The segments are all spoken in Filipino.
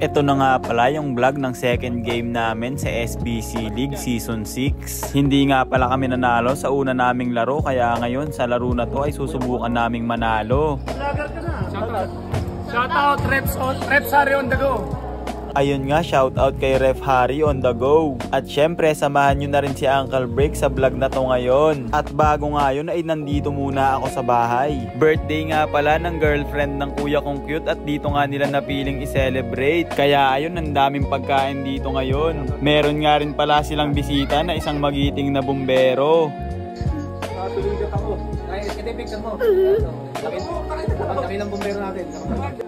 Ito na nga pala yung vlog ng second game namin sa SBC League Season 6. Hindi nga pala kami nanalo sa una naming laro, kaya ngayon sa laro na to ay susubukan naming manalo. Vlogger ka na. Shoutout Reps Harry on the go. Ayun nga, shoutout kay Ref Harry on the go. At syempre, samahan nyo na rin si Uncle Break sa vlog na to ngayon. At bago nga yun ay nandito muna ako sa bahay. Birthday nga pala ng girlfriend ng kuya kong cute at dito nga nila napiling i-celebrate. Kaya ayun, ang daming pagkain dito ngayon. Meron nga rin pala silang bisita na isang magiting na bumbero.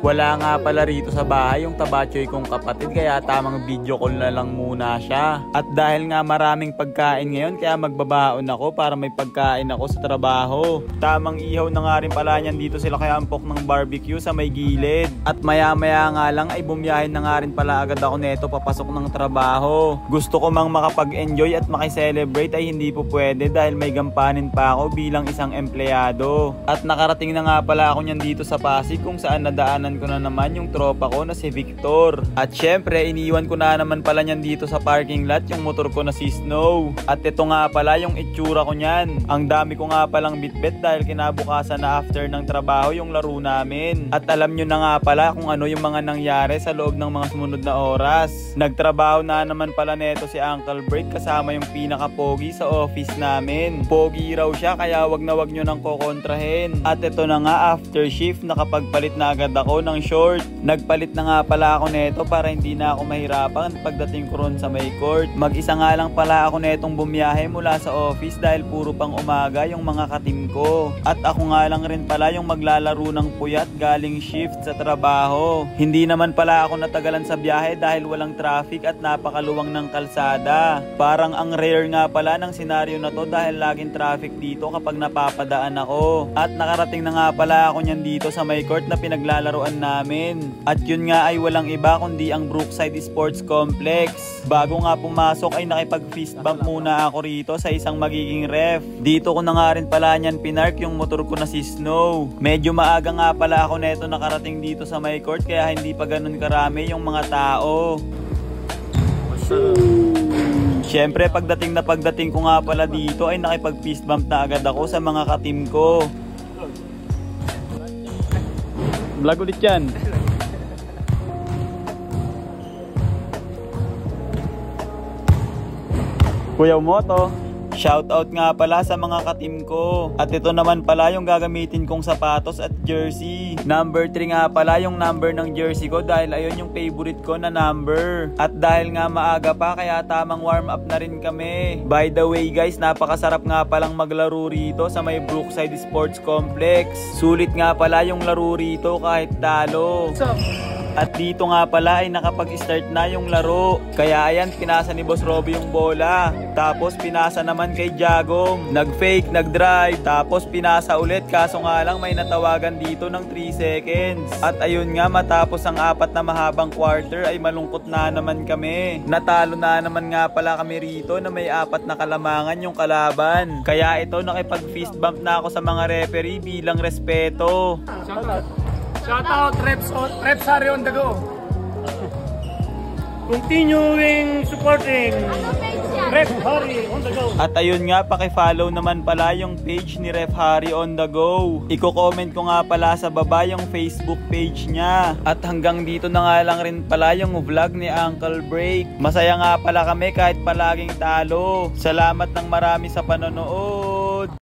Wala nga pala rito sa bahay yung tabatsoy kong kapatid, kaya tamang video call na lang muna siya. At dahil nga maraming pagkain ngayon, kaya magbabaon ako para may pagkain ako sa trabaho. Tamang ihaw na nga rin pala niyan dito sila kaya ampok ng barbecue sa may gilid. At maya maya nga lang ay bumiyahin na nga rin pala agad ako neto papasok ng trabaho. Gusto ko mang makapag-enjoy at makiselebrate ay hindi po pwede dahil may gampanin pa ako bilang isang empleyado. At nakarating na nga pala ako niyan dito sa Pasig kung saan nadaanan ko na naman yung tropa ko na si Victor. At syempre iniwan ko na naman pala niyan dito sa parking lot yung motor ko na si Snow. At ito nga pala yung itsura ko niyan. Ang dami ko nga palang bitbit dahil kinabukasan na after ng trabaho yung laro namin. At alam nyo na nga pala kung ano yung mga nangyari sa loob ng mga sumunod na oras. Nagtrabaho na naman pala neto si Uncle Break kasama yung pinaka-pogi sa office namin. Pogi raw siya kaya wag na wag nyo nang kokontrahin. At ito na nga, after shift nakapagpalit na agad ako ng short. Nagpalit na nga pala ako neto para hindi na ako mahirapan pagdating ko ron sa may court. Mag-isa nga lang pala ako netong bumiyahe mula sa office dahil puro pang umaga yung mga katim ko. At ako nga lang rin pala yung maglalaro ng puyat galing shift sa trabaho. Hindi naman pala ako natagalan sa biyahe dahil walang traffic at napakaluwang ng kalsada. Parang ang rare nga pala ng senaryo na to dahil laging traffic dito kapag napapadaan ako. At nakarating na nga pala ako niyan dito sa may court na pinaglalaroan namin. At yun nga ay walang iba kundi ang Brookside Sports Complex. Bago nga pumasok ay nakipag-fist bump muna ako rito sa isang magiging ref. Dito ko na nga rin pala niyan pinark yung motor ko na si Snow. Medyo maaga nga pala ako neto nakarating dito sa may court kaya hindi pa ganun karami yung mga tao. Siyempre pagdating ko nga pala dito ay nakipag-fist bump na agad ako sa mga katim ko. Vlog ulit yan. Kuya Moto, shoutout nga pala sa mga katim ko. At ito naman pala yung gagamitin kong sapatos at jersey. Number 3 nga pala yung number ng jersey ko dahil ayun yung favorite ko na number. At dahil nga maaga pa kaya tamang warm up na rin kami. By the way guys, napakasarap nga palang maglaro rito sa may Brookside Sports Complex. Sulit nga pala yung laro rito kahit talo. At dito nga pala ay nakapag-start na yung laro. Kaya ayan, pinasa ni Boss Robby yung bola. Tapos pinasa naman kay Jagong. Nag-fake, nag-drive. Tapos pinasa ulit. Kaso nga lang may natawagan dito ng 3 seconds. At ayun nga, matapos ang 4 na mahabang quarter ay malungkot na naman kami. Natalo na naman nga pala kami rito na may 4 na kalamangan yung kalaban. Kaya ito, nakipag-fist bump na ako sa mga referee bilang respeto. Shoutout Reps Harry on the go. Continuing supporting Ref Harry on the go. At ayun nga, paki-follow naman pala yung page ni Ref Harry on the go. Iko-comment ko nga pala sa baba yung Facebook page niya. At hanggang dito na nga lang rin pala yung vlog ni Uncle Break. Masaya nga pala kami kahit palaging talo. Salamat ng marami sa panonood.